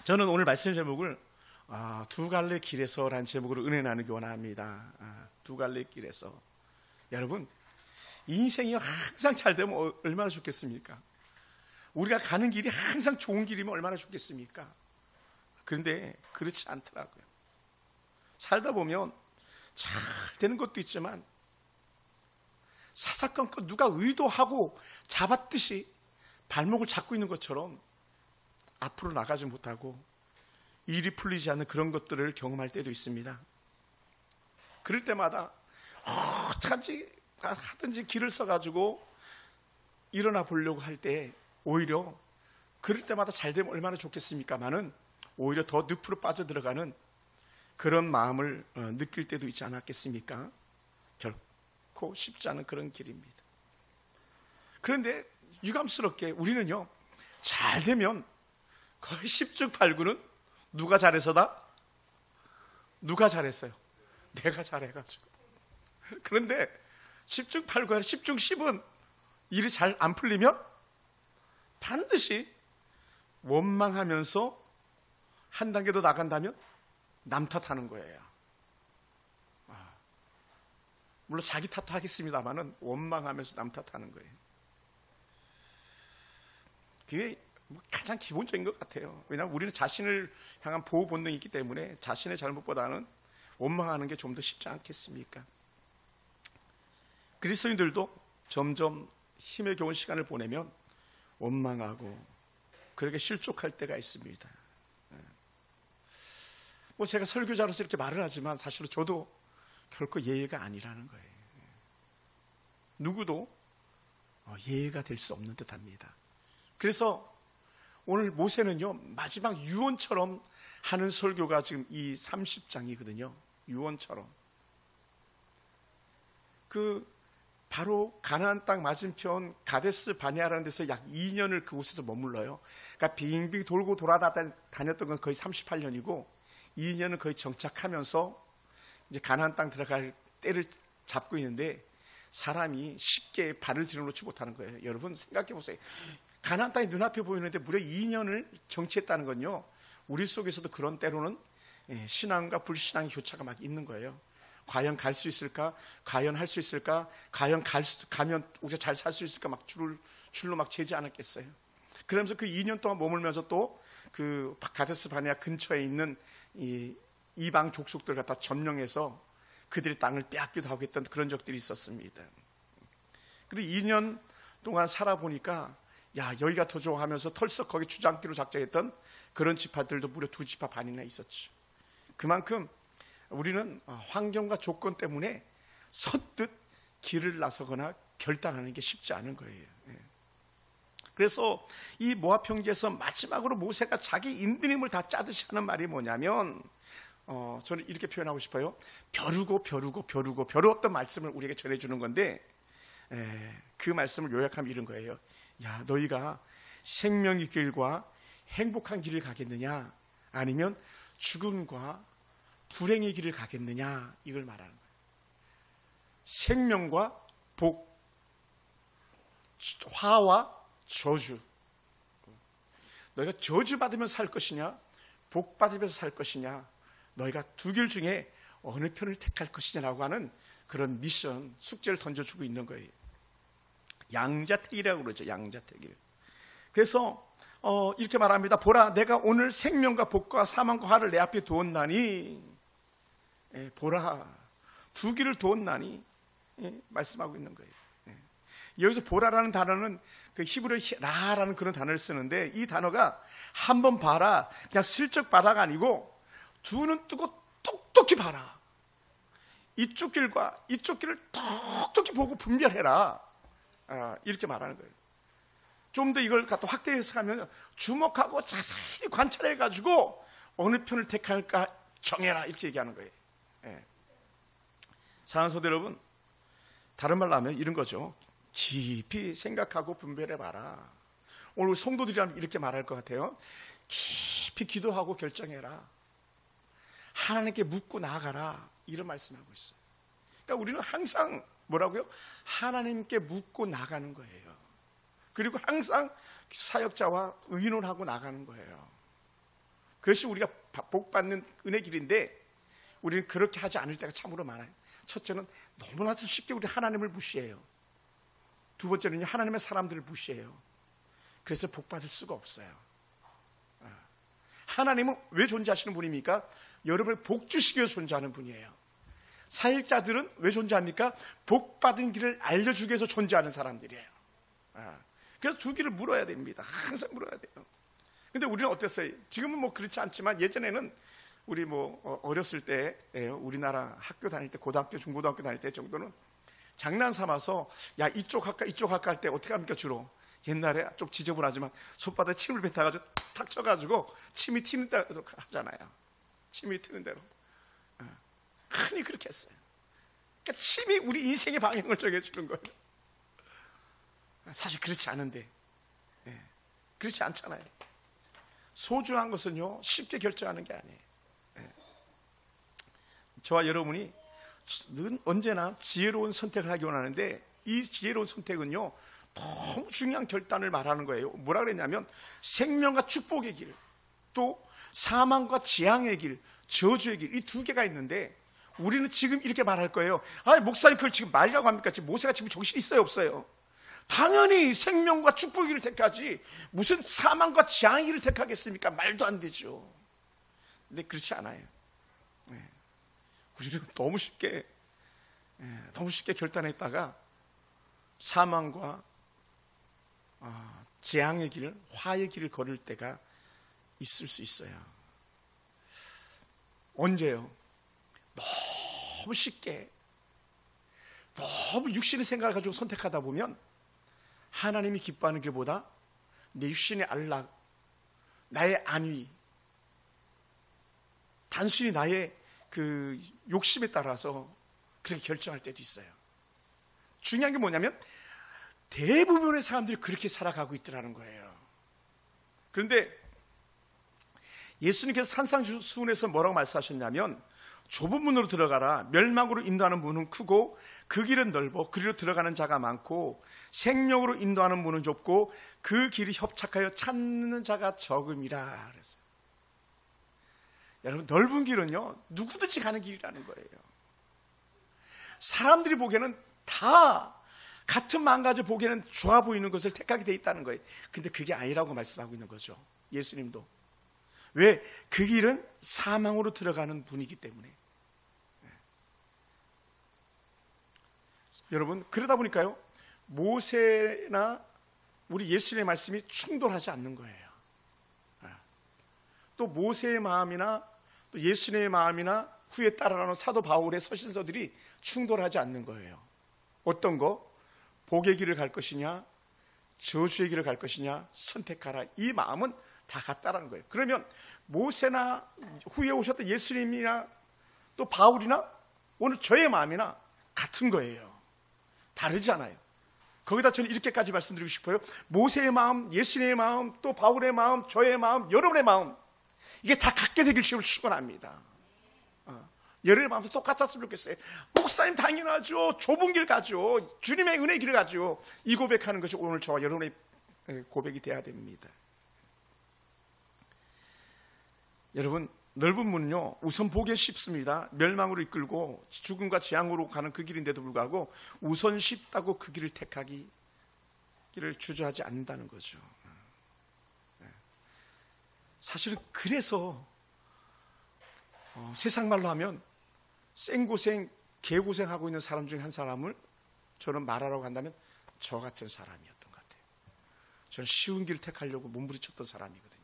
저는 오늘 말씀 제목을 두 갈래 길에서라는 제목으로 은혜 나누기 원합니다. 두 갈래 길에서. 여러분, 인생이 항상 잘 되면 얼마나 좋겠습니까? 우리가 가는 길이 항상 좋은 길이면 얼마나 좋겠습니까? 그런데 그렇지 않더라고요. 살다 보면 잘 되는 것도 있지만 사사건건 누가 의도하고 잡았듯이 발목을 잡고 있는 것처럼 앞으로 나가지 못하고 일이 풀리지 않는 그런 것들을 경험할 때도 있습니다. 그럴 때마다 어떡하지 하든지 길을 써가지고 일어나 보려고 할 때 오히려 그럴 때마다 잘 되면 얼마나 좋겠습니까마는 오히려 더 늪으로 빠져들어가는 그런 마음을 느낄 때도 있지 않았겠습니까? 결코 쉽지 않은 그런 길입니다. 그런데 유감스럽게 우리는요, 잘 되면 거의 10중 8구는 누가 잘해서다? 누가 잘했어요? 내가 잘해가지고. 그런데 10중 8구 아니라 10중 10은 일이 잘 안 풀리면 반드시 원망하면서 한 단계 더 나간다면 남 탓하는 거예요. 물론 자기 탓도 하겠습니다만은 원망하면서 남 탓하는 거예요. 그게 가장 기본적인 것 같아요. 왜냐하면 우리는 자신을 향한 보호 본능이 있기 때문에 자신의 잘못보다는 원망하는 게 좀 더 쉽지 않겠습니까? 그리스도인들도 점점 힘에 겨운 시간을 보내면 원망하고 그렇게 실족할 때가 있습니다. 제가 설교자로서 이렇게 말을 하지만 사실은 저도 결코 예의가 아니라는 거예요. 누구도 예의가 될 수 없는 듯합니다. 그래서 오늘 모세는요, 마지막 유언처럼 하는 설교가 지금 이 30장이거든요. 유언처럼. 바로 가나안 땅 맞은편 가데스 바네아라는 데서 약 2년을 그곳에서 머물러요. 그러니까 빙빙 돌고 돌아다녔던 건 거의 38년이고 2년은 거의 정착하면서 이제 가나안 땅 들어갈 때를 잡고 있는데 사람이 쉽게 발을 들여놓지 못하는 거예요. 여러분 생각해 보세요. 가나안 땅이 눈앞에 보이는데 무려 2년을 정치했다는 건요, 우리 속에서도 그런 때로는 신앙과 불신앙의 교차가 막 있는 거예요. 과연 갈 수 있을까? 과연 할 수 있을까? 과연 가면 우리가 잘 살 수 있을까? 막 줄로 막 재지 않았겠어요. 그러면서 그 2년 동안 머물면서 또 그 가데스 바네아 근처에 있는 이 이방 족속들 갖다 점령해서 그들의 땅을 빼앗기도 하고 했던 그런 적들이 있었습니다. 그리고 2년 동안 살아보니까 여기가 더 좋아 하면서 털썩 거기 주저앉기로 작정했던 그런 지파들도 무려 2지파 반이나 있었죠. 그만큼 우리는 환경과 조건 때문에 선뜻 길을 나서거나 결단하는 게 쉽지 않은 거예요. 그래서 이 모압 평지에서 마지막으로 모세가 자기 인드림을 다 짜듯이 하는 말이 뭐냐면, 저는 이렇게 표현하고 싶어요. 벼르고 어떤 말씀을 우리에게 전해주는 건데, 그 말씀을 요약하면 이런 거예요. 너희가 생명의 길과 행복한 길을 가겠느냐, 아니면 죽음과 불행의 길을 가겠느냐, 이걸 말하는 거예요. 생명과 복, 화와 저주. 너희가 저주받으면서 살 것이냐, 복받으면서 살 것이냐, 너희가 두 길 중에 어느 편을 택할 것이냐라고 하는 그런 미션, 숙제를 던져주고 있는 거예요. 양자택일이라고 그러죠. 양자택일. 그래서 이렇게 말합니다. 보라, 내가 오늘 생명과 복과 사망과 화를 내 앞에 두었나니, 보라, 두 길을 두었나니, 말씀하고 있는 거예요. 여기서 보라라는 단어는 그 히브리 라라는 그런 단어를 쓰는데, 이 단어가 한번 봐라, 그냥 슬쩍 봐라가 아니고 두 눈 뜨고 똑똑히 봐라. 이쪽 길과 이쪽 길을 똑똑히 보고 분별해라. 이렇게 말하는 거예요. 좀 더 이걸 갖다 확대 해석하면 주목하고 자세히 관찰해가지고 어느 편을 택할까 정해라, 이렇게 얘기하는 거예요. 사랑하는 성도 여러분, 다른 말로 하면 이런 거죠. 깊이 생각하고 분별해봐라. 오늘 성도들이라면 이렇게 말할 것 같아요. 깊이 기도하고 결정해라. 하나님께 묻고 나아가라. 이런 말씀하고 있어요. 그러니까 우리는 항상 뭐라고요? 하나님께 묻고 나가는 거예요. 그리고 항상 사역자와 의논하고 나가는 거예요. 그것이 우리가 복받는 은혜 길인데 우리는 그렇게 하지 않을 때가 참으로 많아요. 첫째는 너무나도 쉽게 우리 하나님을 무시해요. 두 번째는 하나님의 사람들을 무시해요. 그래서 복받을 수가 없어요. 하나님은 왜 존재하시는 분입니까? 여러분을 복 주시기 위해서 존재하는 분이에요. 사역자들은 왜 존재합니까? 복받은 길을 알려주기 위해서 존재하는 사람들이에요. 그래서 두 길을 물어야 됩니다. 항상 물어야 돼요. 근데 우리는 어땠어요? 지금은 뭐 그렇지 않지만 예전에는 우리 뭐 어렸을 때 우리나라 학교 다닐 때 고등학교 중고등학교 다닐 때 정도는 장난 삼아서 야 이쪽 할까 이쪽 할까 할 때 어떻게 합니까? 주로 옛날에 좀 지저분하지만 손바닥에 침을 뱉어가지고 탁 쳐가지고 침이 튀는 대로 하잖아요. 침이 튀는 대로 흔히 그렇게 했어요. 그러니까 침이 우리 인생의 방향을 정해주는 거예요. 사실 그렇지 않은데 그렇지 않잖아요. 소중한 것은요 쉽게 결정하는 게 아니에요. 저와 여러분이 언제나 지혜로운 선택을 하기 원하는데 이 지혜로운 선택은요 너무 중요한 결단을 말하는 거예요. 뭐라 그랬냐면 생명과 축복의 길, 또 사망과 재앙의 길, 저주의 길, 이 두 개가 있는데 우리는 지금 이렇게 말할 거예요. 목사님 그걸 지금 말이라고 합니까? 지금 모세가 지금 정신이 있어요 없어요? 당연히 생명과 축복의 길을 택하지 무슨 사망과 재앙의 길을 택하겠습니까? 말도 안 되죠. 근데 그렇지 않아요. 우리는 너무 쉽게 결단했다가 사망과 재앙의 길, 화의 길을 걸을 때가 있을 수 있어요. 언제요? 너무 쉽게 너무 육신의 생각을 가지고 선택하다 보면 하나님이 기뻐하는 길보다 내 육신의 안락, 나의 안위, 단순히 나의 그 욕심에 따라서 그렇게 결정할 때도 있어요. 중요한 게 뭐냐면 대부분의 사람들이 그렇게 살아가고 있더라는 거예요. 그런데 예수님께서 산상수훈에서 뭐라고 말씀하셨냐면 좁은 문으로 들어가라. 멸망으로 인도하는 문은 크고 그 길은 넓어 그리로 들어가는 자가 많고 생명으로 인도하는 문은 좁고 그 길이 협착하여 찾는 자가 적음이라 그랬어요. 여러분 넓은 길은요 누구든지 가는 길이라는 거예요. 사람들이 보기에는 다 같은 마음가짐 보기에는 좋아 보이는 것을 택하게 돼 있다는 거예요. 근데 그게 아니라고 말씀하고 있는 거죠. 예수님도. 왜? 그 길은 사망으로 들어가는 분이기 때문에. 여러분 그러다 보니까요 모세나 우리 예수님의 말씀이 충돌하지 않는 거예요. 또 모세의 마음이나 또 예수님의 마음이나 후에 따라나온 사도 바울의 서신서들이 충돌하지 않는 거예요. 어떤 거? 복의 길을 갈 것이냐 저주의 길을 갈 것이냐 선택하라. 이 마음은 다 같다라는 거예요. 그러면 모세나 후에 오셨던 예수님이나 또 바울이나 오늘 저의 마음이나 같은 거예요. 다르지 않아요. 거기다 저는 이렇게까지 말씀드리고 싶어요. 모세의 마음, 예수님의 마음, 또 바울의 마음, 저의 마음, 여러분의 마음 이게 다 같게 되길 주로 축원합니다. 여러분의 마음도 똑같았으면 좋겠어요. 목사님 당연하죠. 좁은 길 가죠. 주님의 은혜 길을 가죠. 이 고백하는 것이 오늘 저와 여러분의 고백이 돼야 됩니다. 여러분 넓은 문은요 우선 보기 쉽습니다. 멸망으로 이끌고 죽음과 재앙으로 가는 그 길인데도 불구하고 우선 쉽다고 그 길을 택하기를 주저하지 않는다는 거죠. 사실은 그래서 세상 말로 하면 생고생 개고생하고 있는 사람 중에 한 사람을 저는 말하라고 한다면 저 같은 사람이었던 것 같아요. 저는 쉬운 길을 택하려고 몸부림쳤던 사람이거든요.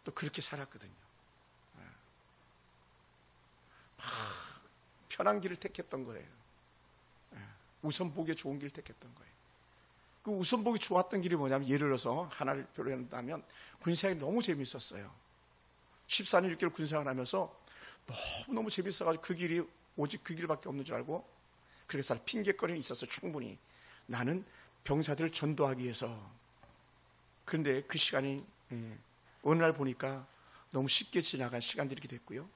또 그렇게 살았거든요. 편한 길을 택했던 거예요. 우선 보기에 좋은 길을 택했던 거예요. 그 우선 보기 좋았던 길이 뭐냐면 예를 들어서 하나를 표현한다면 군생활이 너무 재밌었어요. 14년 6개월 군생활을 하면서 너무너무 재밌어가지고 그 길이 오직 그 길밖에 없는 줄 알고 그래서 핑계거리는 있었어. 충분히 나는 병사들을 전도하기 위해서. 그런데 그 시간이 어느 날 보니까 너무 쉽게 지나간 시간들이 됐고요.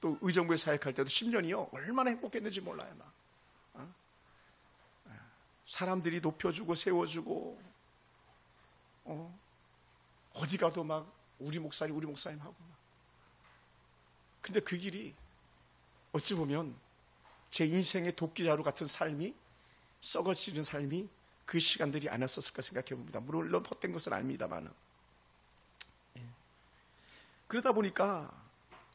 또 의정부에 사역할 때도 10년이요 얼마나 행복했는지 몰라요. 막 사람들이 높여주고 세워주고 어디 가도 막 우리 목사님 하고. 근데 그 길이 어찌 보면 제 인생의 도끼자루 같은 삶이, 썩어지는 삶이 그 시간들이 아니었을까 생각해 봅니다. 물론 헛된 것은 아닙니다만. 그러다 보니까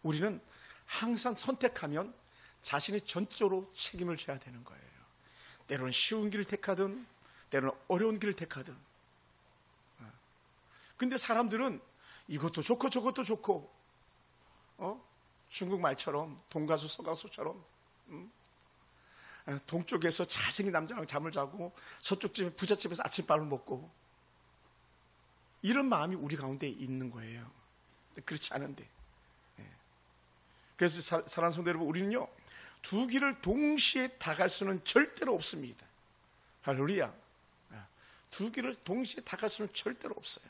우리는 항상 선택하면 자신이 전적으로 책임을 져야 되는 거예요. 때로는 쉬운 길을 택하든 때로는 어려운 길을 택하든. 근데 사람들은 이것도 좋고 저것도 좋고, 중국 말처럼 동가수 서가수처럼 동쪽에서 잘생긴 남자랑 잠을 자고 서쪽 집에 부잣집에서 아침밥을 먹고, 이런 마음이 우리 가운데 있는 거예요. 그렇지 않은데. 그래서 사랑하는 성도 여러분, 우리는요 두 길을 동시에 다 갈 수는 절대로 없습니다. 할렐루야. 두 길을 동시에 다 갈 수는 절대로 없어요.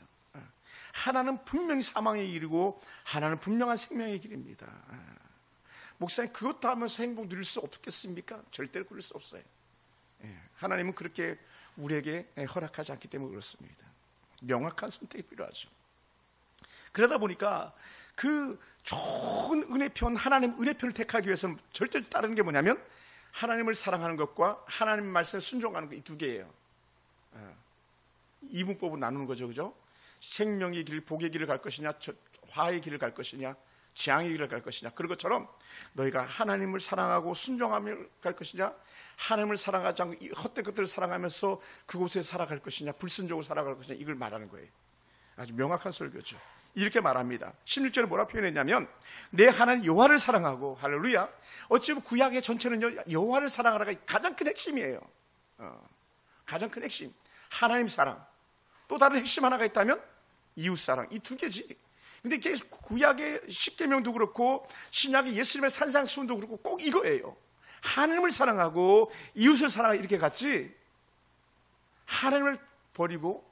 하나는 분명히 사망의 길이고 하나는 분명한 생명의 길입니다. 목사님, 그것도 하면서 행복 누릴 수 없겠습니까? 절대로 그럴 수 없어요. 하나님은 그렇게 우리에게 허락하지 않기 때문에 그렇습니다. 명확한 선택이 필요하죠. 그러다 보니까 그 좋은 은혜편, 하나님 은혜편을 택하기 위해서는 절대 따르는 게 뭐냐면 하나님을 사랑하는 것과 하나님 말씀에 순종하는 것, 이 두 개예요. 이분법으로 나누는 거죠, 그죠? 생명의 길, 복의 길을 갈 것이냐, 화의 길을 갈 것이냐, 재앙의 길을 갈 것이냐. 그런 것처럼 너희가 하나님을 사랑하고 순종하며 갈 것이냐, 하나님을 사랑하지 않고 헛된 것들을 사랑하면서 그곳에 살아갈 것이냐, 불순종으로 살아갈 것이냐, 이걸 말하는 거예요. 아주 명확한 설교죠. 이렇게 말합니다. 16절에 뭐라 표현했냐면 내 하나님 여호와를 사랑하고, 할렐루야. 어찌보면 구약의 전체는요 여호와를 사랑하라가 가장 큰 핵심이에요. 가장 큰 핵심, 하나님 사랑. 또 다른 핵심 하나가 있다면 이웃 사랑. 이 두 개지. 근데 이게 구약의 십계명도 그렇고 신약의 예수님의 산상수훈도 그렇고 꼭 이거예요. 하나님을 사랑하고 이웃을 사랑하고 이렇게 갔지, 하나님을 버리고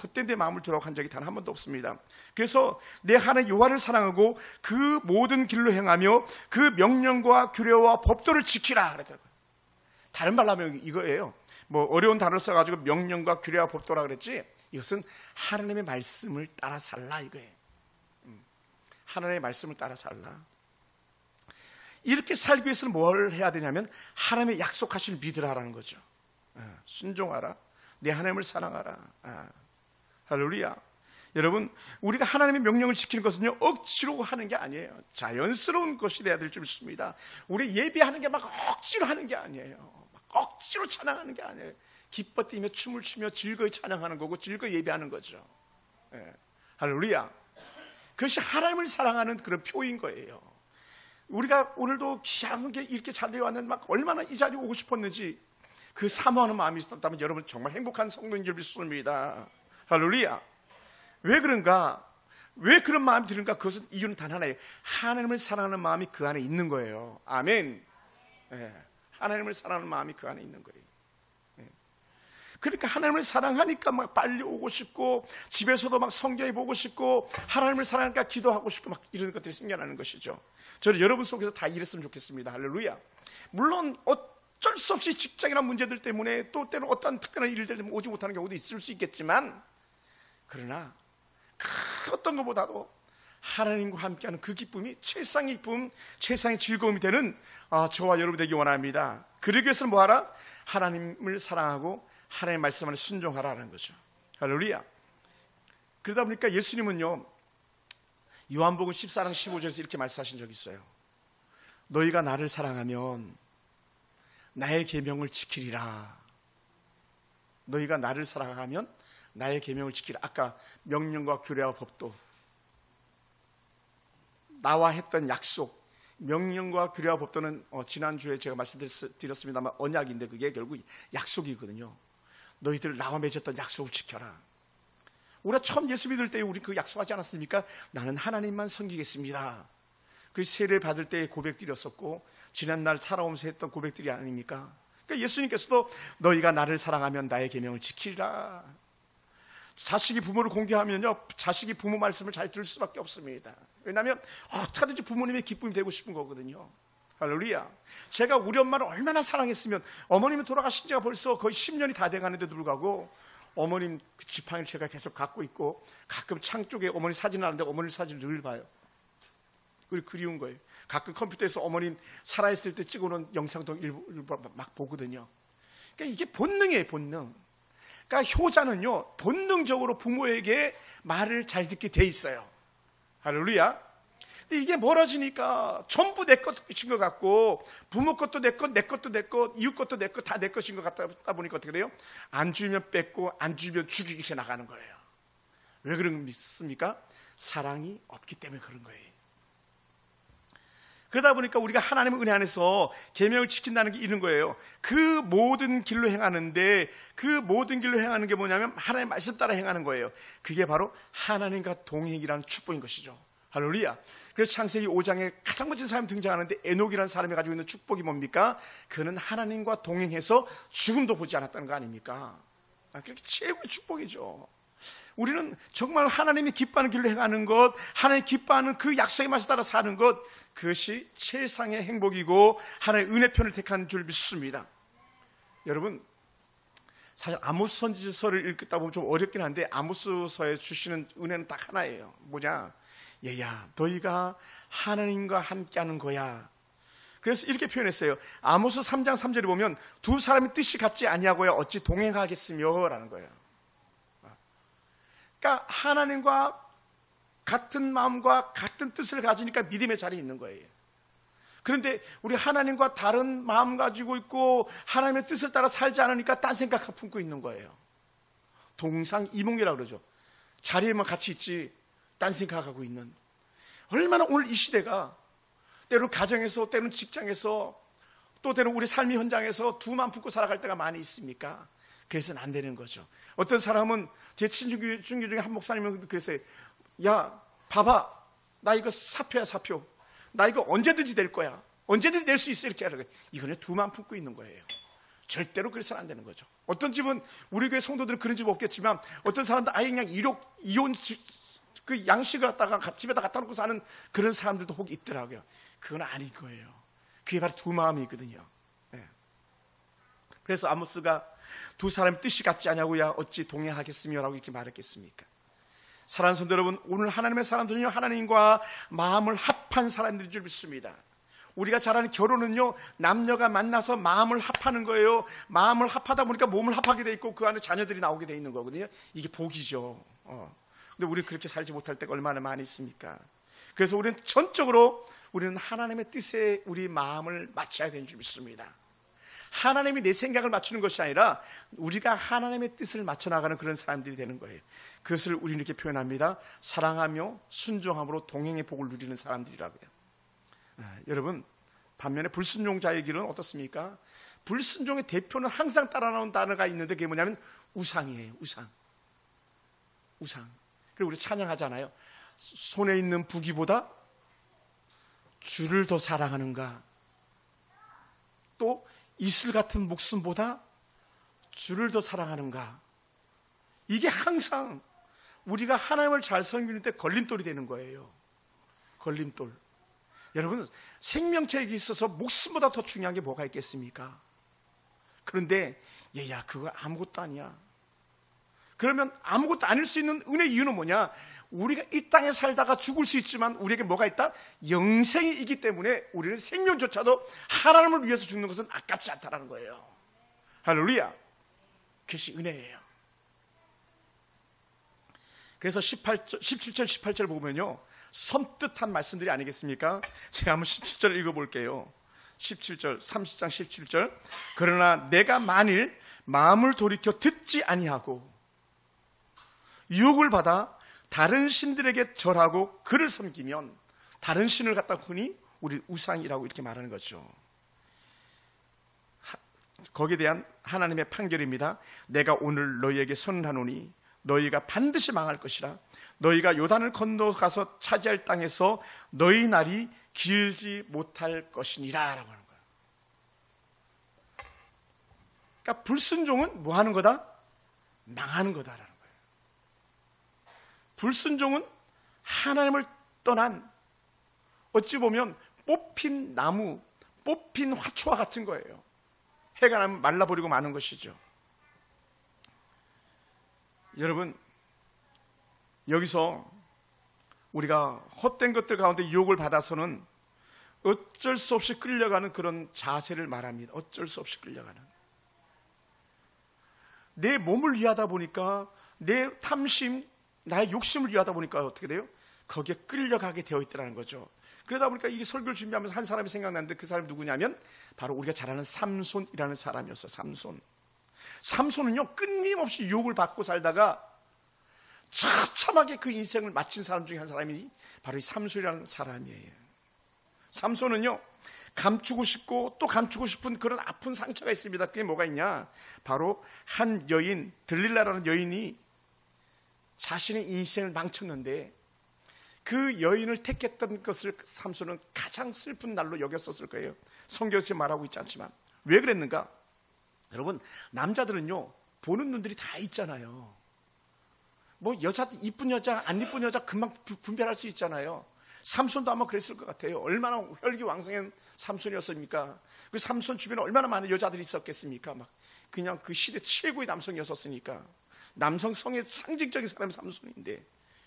헛된 데 마음을 두라고 한 적이 단 한 번도 없습니다. 그래서 내 하나님 여호와를 사랑하고 그 모든 길로 행하며 그 명령과 규례와 법도를 지키라 그랬더라고요. 다른 말로 하면 이거예요. 뭐 어려운 단어를 써가지고 명령과 규례와 법도라 그랬지, 이것은 하나님의 말씀을 따라 살라 이거예요. 하나님의 말씀을 따라 살라. 이렇게 살기 위해서는 뭘 해야 되냐면 하나님의 약속하신 믿으라라는 거죠. 순종하라. 내 하나님을 사랑하라. 할렐루야. 여러분, 우리가 하나님의 명령을 지키는 것은요 억지로 하는 게 아니에요. 자연스러운 것이 돼야 될 줄 믿습니다. 우리 예배하는 게 막 억지로 하는 게 아니에요. 막 억지로 찬양하는 게 아니에요. 기뻐 뛰며 춤을 추며 즐거이 찬양하는 거고 즐거이 예배하는 거죠. 할렐루야. 그것이 하나님을 사랑하는 그런 표인 거예요. 우리가 오늘도 귀하게 이렇게 자리에 왔는데 막 얼마나 이 자리에 오고 싶었는지 그 사모하는 마음이 있었다면 여러분 정말 행복한 성도인 줄 믿습니다. 할렐루야. 왜 그런가? 왜 그런 마음이 드는가? 그것은 이유는 단 하나예요. 하나님을 사랑하는 마음이 그 안에 있는 거예요. 아멘. 하나님을 사랑하는 마음이 그 안에 있는 거예요. 그러니까 하나님을 사랑하니까 막 빨리 오고 싶고, 집에서도 막 성경에 보고 싶고, 하나님을 사랑하니까 기도하고 싶고, 막 이런 것들이 생겨나는 것이죠. 저는 여러분 속에서 다 이랬으면 좋겠습니다. 할렐루야. 물론 어쩔 수 없이 직장이나 문제들 때문에 또 때로 어떤 특별한 일들 때문에 오지 못하는 경우도 있을 수 있겠지만, 그러나 그 어떤 것보다도 하나님과 함께하는 그 기쁨이 최상의 기쁨, 최상의 즐거움이 되는 저와 여러분 되기 원합니다. 그러기 위해서는 뭐하라? 하나님을 사랑하고 하나님의 말씀 안에 순종하라는 거죠. 할렐루야. 그러다 보니까 예수님은요 요한복음 14장 15절에서 이렇게 말씀하신 적이 있어요. 너희가 나를 사랑하면 나의 계명을 지키리라. 너희가 나를 사랑하면 나의 계명을 지키라. 아까 명령과 규례와 법도, 나와 했던 약속, 명령과 규례와 법도는 지난주에 제가 말씀드렸습니다만 언약인데 그게 결국 약속이거든요. 너희들 나와 맺었던 약속을 지켜라. 우리가 처음 예수 믿을 때 우리 그 약속하지 않았습니까? 나는 하나님만 섬기겠습니다. 그 세례 받을 때 고백드렸었고 지난날 살아오면서 했던 고백들이 아닙니까? 그러니까 예수님께서도 너희가 나를 사랑하면 나의 계명을 지키라. 자식이 부모를 공경하면요 자식이 부모 말씀을 잘 들을 수밖에 없습니다. 왜냐하면 어떻게든지 부모님의 기쁨이 되고 싶은 거거든요. 할렐루야. 제가 우리 엄마를 얼마나 사랑했으면, 어머님이 돌아가신 지가 벌써 거의 10년이 다 돼가는데도 불구하고 어머님 그 지팡이를 제가 계속 갖고 있고 가끔 창 쪽에 어머니 사진 하는데 어머니 사진을 늘 봐요. 그리운 거예요. 가끔 컴퓨터에서 어머님 살아있을 때 찍어놓은 영상도 일부 막 보거든요. 그러니까 이게 본능이에요, 본능. 그러니까 효자는요, 본능적으로 부모에게 말을 잘 듣게 돼 있어요. 할렐루야. 근데 이게 멀어지니까 전부 내 것인 것 같고, 부모 것도 내 것, 내 것도 내 것, 이웃 것도 내 것, 다 내 것인 것 같다 보니까 어떻게 돼요? 안 주면 뺏고, 안 주면 죽이기 나가는 거예요. 왜 그런 거 믿습니까? 사랑이 없기 때문에 그런 거예요. 그러다 보니까 우리가 하나님의 은혜 안에서 계명을 지킨다는 게 이런 거예요. 그 모든 길로 행하는데, 그 모든 길로 행하는 게 뭐냐면 하나님의 말씀 따라 행하는 거예요. 그게 바로 하나님과 동행이라는 축복인 것이죠. 할렐루야. 그래서 창세기 5장에 가장 멋진 사람이 등장하는데, 에녹이라는 사람이 가지고 있는 축복이 뭡니까? 그는 하나님과 동행해서 죽음도 보지 않았다는 거 아닙니까? 그렇게 최고의 축복이죠. 우리는 정말 하나님이 기뻐하는 길로 행하는 것, 하나님이 기뻐하는 그 약속의 말씀 따라 사는 것, 그것이 최상의 행복이고 하나님의 은혜 편을 택한 줄 믿습니다. 여러분, 사실 아모스 선지서를 읽다 보면 좀 어렵긴 한데, 아모스서에 주시는 은혜는 딱 하나예요. 뭐냐? 얘야, 너희가 하나님과 함께하는 거야. 그래서 이렇게 표현했어요. 아모스 3장 3절에 보면 두 사람의 뜻이 같지 아니하고야 어찌 동행하겠으며 라는 거예요. 그러니까 하나님과 같은 마음과 같은 뜻을 가지니까 믿음의 자리에 있는 거예요. 그런데 우리 하나님과 다른 마음 가지고 있고 하나님의 뜻을 따라 살지 않으니까 딴 생각 품고 있는 거예요. 동상이몽이라고 그러죠. 자리에만 같이 있지 딴 생각하고 있는. 얼마나 오늘 이 시대가 때로는 가정에서, 때로는 직장에서, 또 때로는 우리 삶의 현장에서 두 마음 품고 살아갈 때가 많이 있습니까? 그래서는 안 되는 거죠. 어떤 사람은 제 친구 중에 한 목사님은 그랬어요. 야, 봐봐, 나 이거 사표야, 사표. 나 이거 언제든지 낼 거야. 언제든지 낼 수 있어. 이렇게 하는 거예요. 이거는 두 마음 품고 있는 거예요. 절대로 그래서는 안 되는 거죠. 어떤 집은, 우리 교회 성도들은 그런 집 없겠지만, 어떤 사람들 아예 그냥 이혼 그 양식을 갖다가 집에다 갖다 놓고 사는 그런 사람들도 혹 있더라고요. 그건 아닌 거예요. 그게 바로 두 마음이거든요. 네. 그래서 아모스가 두 사람의 뜻이 같지 않냐고야 어찌 동행하겠으며 라고 이렇게 말했겠습니까? 사랑하는 성도 여러분, 오늘 하나님의 사람들은요, 하나님과 마음을 합한 사람들인 줄 믿습니다. 우리가 잘 아는 결혼은요, 남녀가 만나서 마음을 합하는 거예요. 마음을 합하다 보니까 몸을 합하게 돼 있고 그 안에 자녀들이 나오게 돼 있는 거거든요. 이게 복이죠. 근데 우리는 그렇게 살지 못할 때가 얼마나 많이 있습니까? 그래서 우리는 전적으로 우리는 하나님의 뜻에 우리 마음을 맞춰야 되는 줄 믿습니다. 하나님이 내 생각을 맞추는 것이 아니라 우리가 하나님의 뜻을 맞춰 나가는 그런 사람들이 되는 거예요. 그것을 우리는 이렇게 표현합니다. 사랑하며 순종함으로 동행의 복을 누리는 사람들이라고요. 여러분, 반면에 불순종자의 길은 어떻습니까? 불순종의 대표는 항상 따라 나온 단어가 있는데 그게 뭐냐면 우상이에요. 우상. 그리고 우리 찬양하잖아요. 손에 있는 부귀보다 주를 더 사랑하는가? 또 이슬 같은 목숨보다 주를 더 사랑하는가? 이게 항상 우리가 하나님을 잘 섬기는 때 걸림돌이 되는 거예요. 걸림돌. 여러분, 생명체에게 있어서 목숨보다 더 중요한 게 뭐가 있겠습니까? 그런데 얘야, 그거 아무것도 아니야. 그러면 아무것도 아닐 수 있는 은혜의 이유는 뭐냐? 우리가 이 땅에 살다가 죽을 수 있지만 우리에게 뭐가 있다? 영생이 있기 때문에 우리는 생명조차도 하나님을 위해서 죽는 것은 아깝지 않다는 거예요. 할렐루야. 그것이 은혜예요. 그래서 17절 18절 보면요, 섬뜩한 말씀들이 아니겠습니까? 제가 한번 17절을 읽어볼게요. 17절 30장 17절. 그러나 내가 만일 마음을 돌이켜 듣지 아니하고 유혹을 받아 다른 신들에게 절하고 그를 섬기면, 다른 신을 갖다 흔히 우리 우상이라고 이렇게 말하는 거죠. 거기에 대한 하나님의 판결입니다. 내가 오늘 너희에게 선언하노니 너희가 반드시 망할 것이라. 너희가 요단을 건너가서 차지할 땅에서 너희 날이 길지 못할 것이니라 라고 하는 거예요. 그러니까 불순종은 뭐 하는 거다? 망하는 거다라는 거예요. 불순종은 하나님을 떠난, 어찌 보면 뽑힌 나무, 뽑힌 화초와 같은 거예요. 해가 나면 말라버리고 마는 것이죠. 여러분, 여기서 우리가 헛된 것들 가운데 유혹을 받아서는 어쩔 수 없이 끌려가는 그런 자세를 말합니다. 어쩔 수 없이 끌려가는. 내 몸을 위하다 보니까, 내 탐심, 나의 욕심을 위하다 보니까 어떻게 돼요? 거기에 끌려가게 되어 있더라는 거죠. 그러다 보니까 이 설교를 준비하면서 한 사람이 생각났는데, 그 사람이 누구냐면 바로 우리가 잘 아는 삼손이라는 사람이었어요. 삼손은요, 끊임없이 유혹을 받고 살다가 처참하게 그 인생을 마친 사람 중에 한 사람이 바로 이 삼손이라는 사람이에요. 삼손은요, 감추고 싶고 또 감추고 싶은 그런 아픈 상처가 있습니다. 그게 뭐가 있냐? 바로 한 여인, 들릴라라는 여인이 자신의 인생을 망쳤는데, 그 여인을 택했던 것을 삼손은 가장 슬픈 날로 여겼었을 거예요. 성경에서 말하고 있지 않지만. 왜 그랬는가? 여러분, 남자들은요, 보는 눈들이 다 있잖아요. 뭐 여자, 이쁜 여자, 안 이쁜 여자 금방 분별할 수 있잖아요. 삼손도 아마 그랬을 것 같아요. 얼마나 혈기왕성한 삼손이었습니까? 그 삼손 주변에 얼마나 많은 여자들이 있었겠습니까? 막 그냥 그 시대 최고의 남성이었었으니까. 남성성의 상징적인 사람이 삼손인데,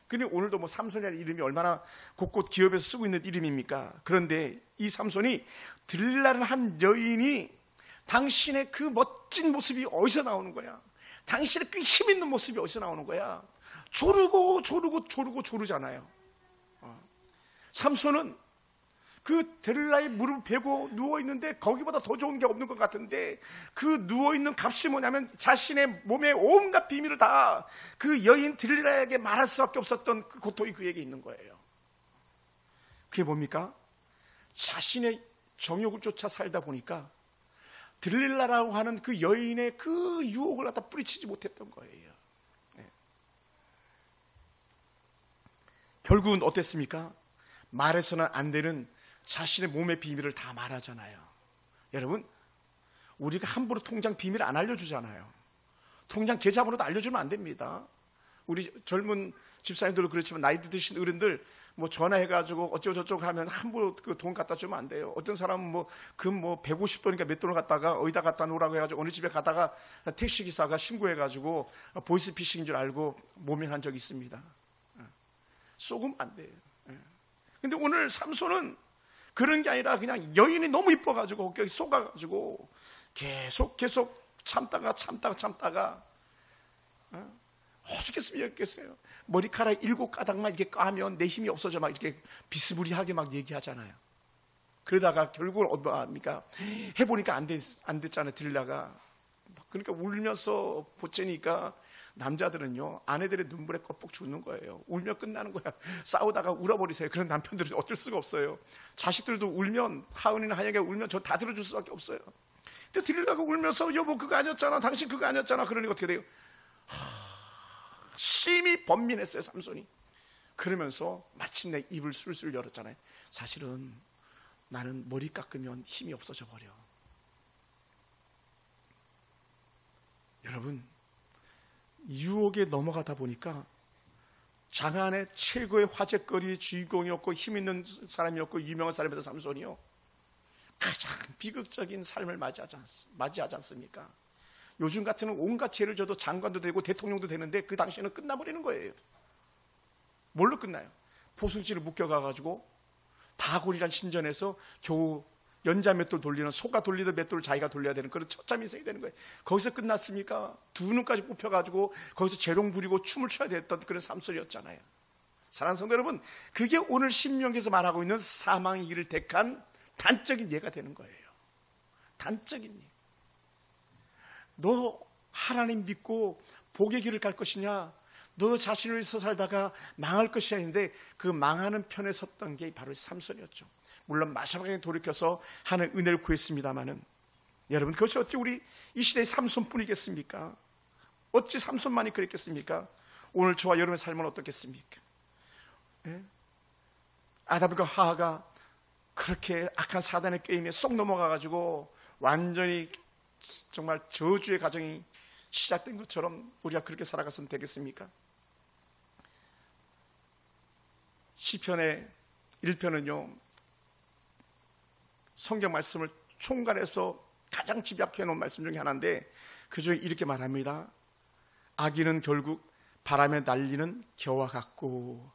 근데 오늘도 뭐 삼손이라는 이름이 얼마나 곳곳 기업에서 쓰고 있는 이름입니까? 그런데 이 삼손이, 들릴라는 한 여인이 당신의 그 멋진 모습이 어디서 나오는 거야? 당신의 그 힘 있는 모습이 어디서 나오는 거야? 조르잖아요. 삼손은 그 들릴라의 무릎을 베고 누워있는데 거기보다 더 좋은 게 없는 것 같은데, 그 누워있는 값이 뭐냐면 자신의 몸의 온갖 비밀을 다 그 여인 들릴라에게 말할 수밖에 없었던 그 고통이 그에게 있는 거예요. 그게 뭡니까? 자신의 정욕을 쫓아 살다 보니까 들릴라라고 하는 그 여인의 그 유혹을 갖다 뿌리치지 못했던 거예요. 결국은 어땠습니까? 말해서는 안 되는 자신의 몸의 비밀을 다 말하잖아요. 여러분, 우리가 함부로 통장 비밀 안 알려주잖아요. 통장 계좌번호도 알려주면 안 됩니다. 우리 젊은 집사님들도 그렇지만 나이 드신 어른들 뭐 전화해가지고 어쩌고저쩌고 하면 함부로 그 돈 갖다 주면 안 돼요. 어떤 사람은 뭐 금 150돈이니까 몇 돈을 갖다가 어디다 갖다 놓으라고 해가지고 어느 집에 가다가 택시기사가 신고해가지고 보이스피싱인 줄 알고 모면한 적이 있습니다. 쏘으면 안 돼요. 근데 오늘 삼손은 그런 게 아니라 그냥 여인이 너무 이뻐가지고 거기 속아가지고 계속 참다가 어죽겠어요. 머리카락 7가닥만 이렇게 까면 내 힘이 없어져 막 이렇게 비스무리하게 막 얘기하잖아요. 그러다가 결국은 어떡합니까? 해보니까 안 됐잖아요. 들릴라가. 그러니까 울면서 보채니까 남자들은요, 아내들의 눈물에 껍벅 죽는 거예요. 울면 끝나는 거야. 싸우다가 울어버리세요. 그런 남편들은 어쩔 수가 없어요. 자식들도 울면, 하은이나 한영이가 울면 저 다 들어줄 수밖에 없어요. 근데 들릴라가 울면서 여보 그거 아니었잖아, 당신 그거 아니었잖아. 그러니까 어떻게 돼요? 심히 번민했어요, 삼손이. 그러면서 마침내 입을 술술 열었잖아요. 사실은 나는 머리 깎으면 힘이 없어져 버려. 여러분, 유혹에 넘어가다 보니까 장안의 최고의 화제거리 주인공이었고 힘 있는 사람이었고 유명한 사람이었던 삼손이요, 가장 비극적인 삶을 맞이하지 않습니까? 요즘 같으면 온갖 죄를 져도 장관도 되고 대통령도 되는데 그 당시에는 끝나버리는 거예요. 뭘로 끝나요? 포승지를 묶여가가지고 다골이란 신전에서 겨우 연자 맷돌 돌리는, 소가 돌리던 맷돌을 자기가 돌려야 되는 그런 처참 인생이 되는 거예요. 거기서 끝났습니까? 두 눈까지 뽑혀가지고 거기서 재롱 부리고 춤을 춰야 됐던 그런 삼손이었잖아요. 사랑하는 성도 여러분, 그게 오늘 신명기에서 말하고 있는 사망의 길을 택한 단적인 예가 되는 거예요. 단적인 예. 너 하나님 믿고 복의 길을 갈 것이냐, 너 자신을 위해서 살다가 망할 것이냐 했는데 그 망하는 편에 섰던 게 바로 삼손이었죠. 물론 마지막에 돌이켜서 하나님의 은혜를 구했습니다마는, 여러분, 그것이 어찌 우리 이 시대의 삼손뿐이겠습니까? 어찌 삼손만이 그랬겠습니까? 오늘 저와 여러분의 삶은 어떻겠습니까? 예? 아담과 하하가 그렇게 악한 사단의 게임에 쏙 넘어가가지고 완전히 정말 저주의 가정이 시작된 것처럼 우리가 그렇게 살아가서는 되겠습니까? 시편의 1편은요, 성경 말씀을 총괄해서 가장 집약해 놓은 말씀 중에 하나인데, 그 중에 이렇게 말합니다. 악인은 결국 바람에 날리는 겨와 같고,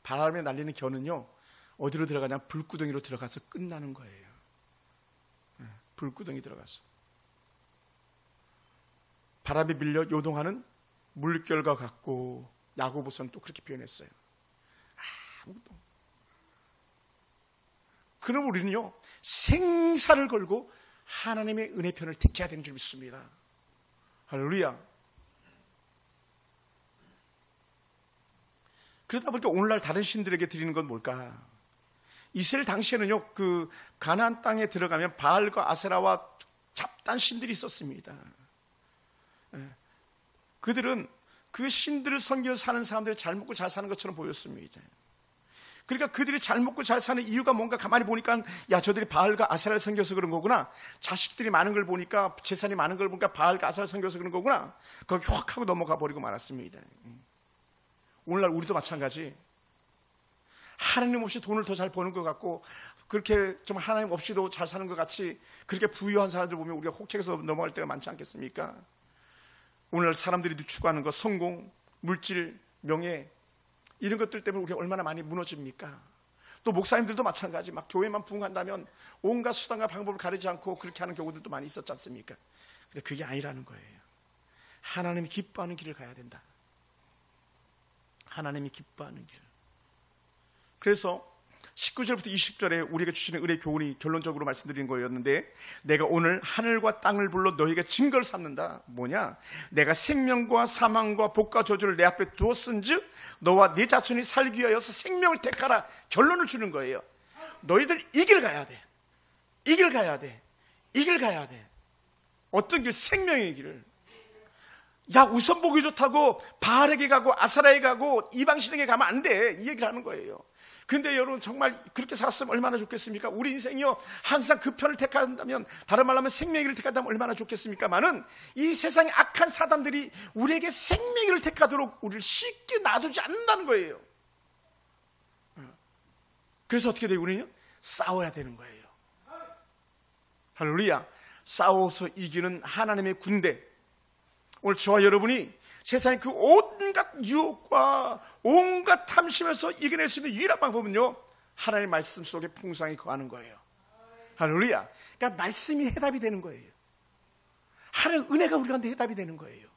바람에 날리는 겨는요 어디로 들어가냐, 불구덩이로 들어가서 끝나는 거예요. 불구덩이 들어가서 바람에 밀려 요동하는 물결과 같고, 야고보서는 또 그렇게 표현했어요. 아무것도. 그럼 우리는요 생사를 걸고 하나님의 은혜 편을 택해야 되는 줄 믿습니다. 할렐루야. 그러다 보니까 오늘날 다른 신들에게 드리는 건 뭘까? 이스라엘 당시에는요 그 가나안 땅에 들어가면 바알과 아세라와 잡다한 신들이 있었습니다. 그들은 그 신들을 섬겨 사는 사람들이 잘 먹고 잘 사는 것처럼 보였습니다. 그러니까 그들이 잘 먹고 잘 사는 이유가 뭔가 가만히 보니까, 야, 저들이 바알과 아세라를 섬겨서 그런 거구나. 자식들이 많은 걸 보니까, 재산이 많은 걸 보니까 바알과 아세라를 섬겨서 그런 거구나. 거기 확 하고 넘어가 버리고 말았습니다. 오늘날 우리도 마찬가지. 하나님 없이 돈을 더 잘 버는 것 같고, 그렇게 좀 하나님 없이도 잘 사는 것 같이 그렇게 부유한 사람들 보면 우리가 혹해서 넘어갈 때가 많지 않겠습니까? 오늘 사람들이 추구하는 것, 성공, 물질, 명예, 이런 것들 때문에 우리가 얼마나 많이 무너집니까? 또 목사님들도 마찬가지. 막 교회만 부흥한다면 온갖 수단과 방법을 가리지 않고 그렇게 하는 경우들도 많이 있었지 않습니까? 근데 그게 아니라는 거예요. 하나님이 기뻐하는 길을 가야 된다. 하나님이 기뻐하는 길. 그래서 19절부터 20절에 우리에게 주시는 은혜 교훈이 결론적으로 말씀드린 거였는데, 내가 오늘 하늘과 땅을 불러 너희에게 증거를 삼는다. 뭐냐? 내가 생명과 사망과 복과 저주를 내 앞에 두었은즉 너와 네 자손이 살기 위하여서 생명을 택하라. 결론을 주는 거예요. 너희들 이 길 가야 돼. 이 길 가야 돼. 이 길 가야 돼. 어떤 길? 생명의 길을. 야, 우선 보기 좋다고 바알에게 가고 아사라에 가고 이방신에게 가면 안 돼. 이 얘기를 하는 거예요. 근데 여러분 정말 그렇게 살았으면 얼마나 좋겠습니까? 우리 인생이요 항상 그 편을 택한다면, 다른 말로 하면 생명의 길을 택한다면 얼마나 좋겠습니까만은, 이 세상의 악한 사단들이 우리에게 생명의 길을 택하도록 우리를 쉽게 놔두지 않는다는 거예요. 그래서 어떻게 돼요? 우리는요 싸워야 되는 거예요. 할렐루야. 싸워서 이기는 하나님의 군대. 오늘 저와 여러분이 세상의 그 온갖 유혹과 온갖 탐심에서 이겨낼 수 있는 유일한 방법은요 하나님의 말씀 속에 풍성히 거하는 거예요. 할렐루야. 그러니까 말씀이 해답이 되는 거예요. 하나님의 은혜가 우리 가운데 해답이 되는 거예요.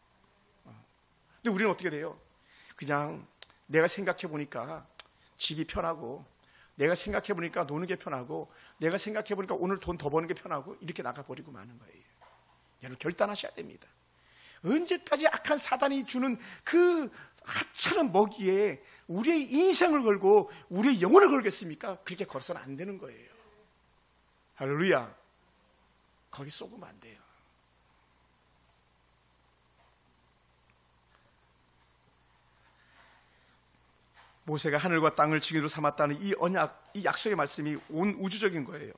근데 우리는 어떻게 돼요? 그냥 내가 생각해 보니까 집이 편하고, 내가 생각해 보니까 노는 게 편하고, 내가 생각해 보니까 오늘 돈 더 버는 게 편하고, 이렇게 나가버리고 마는 거예요. 여러분 결단하셔야 됩니다. 언제까지 악한 사단이 주는 그 하찮은 먹이에 우리의 인생을 걸고 우리의 영혼을 걸겠습니까? 그렇게 걸어서는 안 되는 거예요. 할렐루야. 거기 쏘으면 안 돼요. 모세가 하늘과 땅을 증인으로 삼았다는 이 언약, 이 약속의 말씀이 온 우주적인 거예요.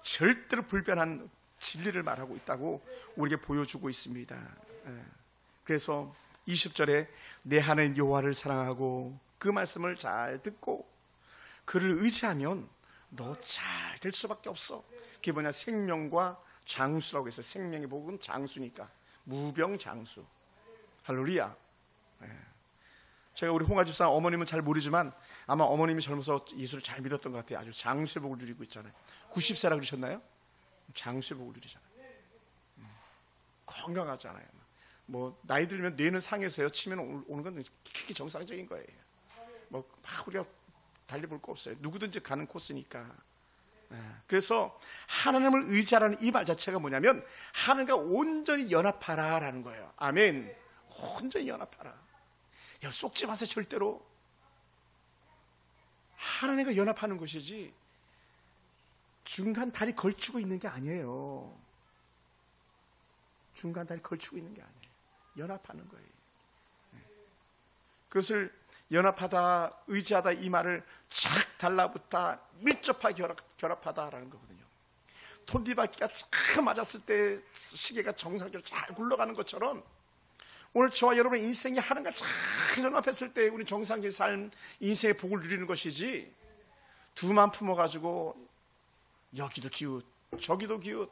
절대로 불변한 진리를 말하고 있다고 우리에게 보여주고 있습니다. 그래서 20절에 내 하나님 여호와를 사랑하고 그 말씀을 잘 듣고 그를 의지하면 너 잘 될 수밖에 없어. 그게 뭐냐? 생명과 장수라고 해서, 생명의 복은 장수니까 무병장수. 할렐루야. 제가 우리 홍아 집사 어머님은 잘 모르지만 아마 어머님이 젊어서 예수를 잘 믿었던 것 같아요. 아주 장수의 복을 누리고 있잖아요. 90세라 그러셨나요? 장수의 복을 누리잖아요. 건강하잖아요. 뭐 나이 들면 뇌는 상해서요 치면 오는 건 크게 정상적인 거예요. 뭐 막 우리가 달리 볼 거 없어요. 누구든지 가는 코스니까. 그래서 하나님을 의지하라는 이 말 자체가 뭐냐면 하나님과 온전히 연합하라라는 거예요. 아멘. 온전히 연합하라. 야, 쏙지 마세요. 절대로. 하나님과 연합하는 것이지 중간 다리 걸치고 있는 게 아니에요. 중간 다리 걸치고 있는 게 아니에요. 연합하는 거예요. 그것을 연합하다, 의지하다 이 말을 착 달라붙다, 밀접하게 결합하다라는 거거든요. 톱니바퀴가 착 맞았을 때 시계가 정상적으로 잘 굴러가는 것처럼 오늘 저와 여러분의 인생이 하나님과 잘 연합했을 때 우리 정상적인 삶, 인생의 복을 누리는 것이지, 두만 품어가지고 여기도 기웃, 저기도 기웃,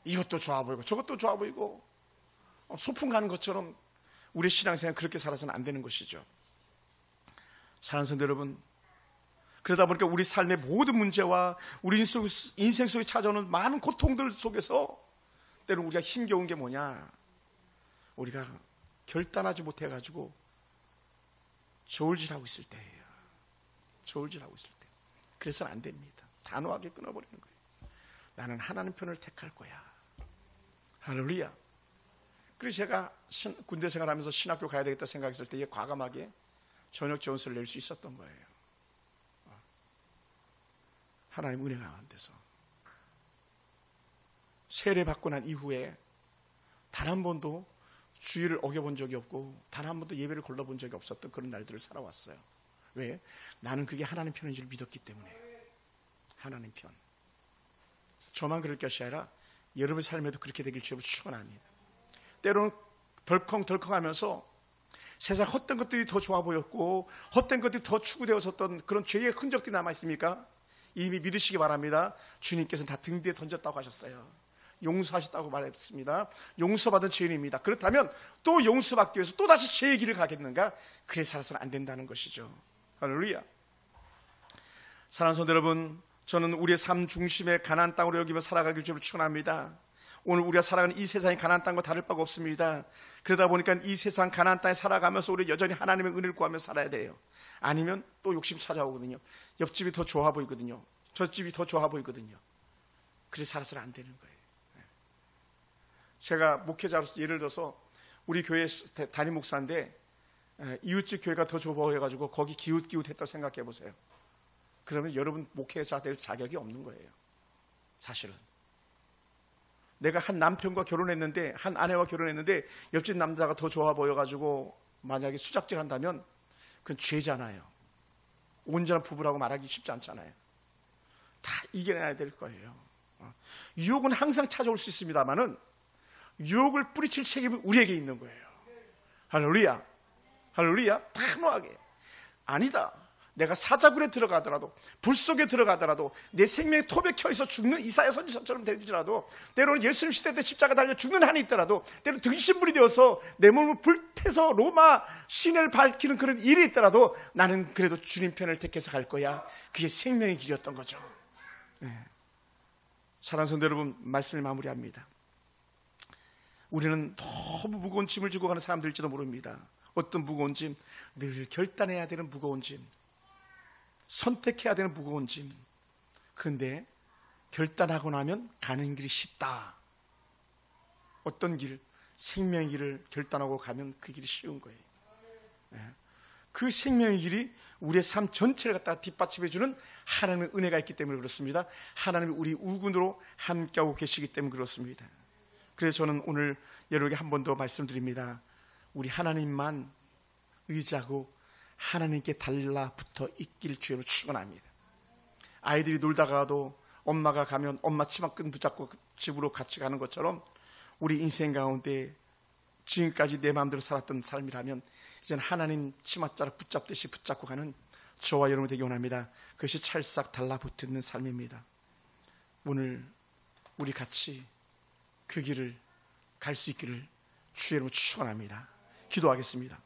이것도 좋아 보이고 저것도 좋아 보이고 소풍 가는 것처럼 우리 신앙생활 그렇게 살아서는 안 되는 것이죠. 사랑하는 성도 여러분, 그러다 보니까 우리 삶의 모든 문제와 우리 인생 속에 찾아오는 많은 고통들 속에서 때로는 우리가 힘겨운 게 뭐냐, 우리가 결단하지 못해가지고 저울질하고 있을 때예요. 저울질하고 있을 때. 그래서는 안 됩니다. 단호하게 끊어버리는 거예요. 나는 하나님 편을 택할 거야. 할렐루야. 그래서 제가 군대 생활하면서 신학교 가야 되겠다 생각했을 때 과감하게 전역 지원서를 낼 수 있었던 거예요. 하나님 은혜 가운데서 세례받고 난 이후에 단 한 번도 주의를 어겨본 적이 없고 단 한 번도 예배를 골라본 적이 없었던 그런 날들을 살아왔어요. 왜? 나는 그게 하나님 편인 줄 믿었기 때문에. 하나님 편. 저만 그럴 것이 아니라 여러분의 삶에도 그렇게 되길 주여 축원합니다. 때로는 덜컹덜컹하면서 세상 헛된 것들이 더 좋아 보였고 헛된 것들이 더 추구되어졌던 그런 죄의 흔적들이 남아있습니까? 이미 믿으시기 바랍니다. 주님께서는 다 등 뒤에 던졌다고 하셨어요. 용서하셨다고 말했습니다. 용서받은 죄인입니다. 그렇다면 또 용서받기 위해서 또다시 죄의 길을 가겠는가? 그래 살아서는 안 된다는 것이죠. 할렐루야. 사랑하는 성도 여러분, 저는 우리의 삶 중심에 가나안 땅으로 여기며 살아가길 주로 축원합니다. 오늘 우리가 살아가는 이 세상이 가나안 땅과 다를 바가 없습니다. 그러다 보니까 이 세상 가나안 땅에 살아가면서 우리 여전히 하나님의 은혜를 구하며 살아야 돼요. 아니면 또 욕심 찾아오거든요. 옆집이 더 좋아 보이거든요. 저집이 더 좋아 보이거든요. 그래서 살아서는 안 되는 거예요. 제가 목회자로서 예를 들어서 우리 교회 담임 목사인데 이웃집 교회가 더 좁아 보여가지고 거기 기웃기웃했다고 생각해 보세요. 그러면 여러분 목회자 될 자격이 없는 거예요. 사실은 내가 한 남편과 결혼했는데, 한 아내와 결혼했는데 옆집 남자가 더 좋아 보여가지고 만약에 수작질 한다면 그건 죄잖아요. 온전한 부부라고 말하기 쉽지 않잖아요. 다 이겨내야 될 거예요. 유혹은 항상 찾아올 수 있습니다만은 유혹을 뿌리칠 책임은 우리에게 있는 거예요. 할렐루야. 할렐루야. 단호하게. 아니다. 내가 사자굴에 들어가더라도, 불 속에 들어가더라도, 내 생명의 톱에 켜있어 죽는 이사야 선지자처럼 되지라도, 때로는 예수님 시대 때 십자가 달려 죽는 한이 있더라도, 때로는 등신불이 되어서 내 몸을 불태서 로마 시내를 밝히는 그런 일이 있더라도 나는 그래도 주님 편을 택해서 갈 거야. 그게 생명의 길이었던 거죠. 네. 사랑하는 성도 여러분, 말씀을 마무리합니다. 우리는 너무 무거운 짐을 지고 가는 사람들일지도 모릅니다. 어떤 무거운 짐? 늘 결단해야 되는 무거운 짐, 선택해야 되는 무거운 짐. 그런데 결단하고 나면 가는 길이 쉽다. 어떤 길? 생명의 길을 결단하고 가면 그 길이 쉬운 거예요. 그 생명의 길이 우리의 삶 전체를 갖다가 뒷받침해주는 하나님의 은혜가 있기 때문에 그렇습니다. 하나님이 우리 우군으로 함께하고 계시기 때문에 그렇습니다. 그래서 저는 오늘 여러분에게 한 번 더 말씀드립니다. 우리 하나님만 의지하고 하나님께 달라붙어 있길 주로 축원합니다. 아이들이 놀다가도 엄마가 가면 엄마 치마끈 붙잡고 집으로 같이 가는 것처럼 우리 인생 가운데 지금까지 내 마음대로 살았던 삶이라면 이제는 하나님 치맛자락 붙잡듯이 붙잡고 가는 저와 여러분 되기 원합니다. 그것이 찰싹 달라붙는 삶입니다. 오늘 우리 같이 그 길을 갈 수 있기를 주의 이름으로 축원합니다. 기도하겠습니다.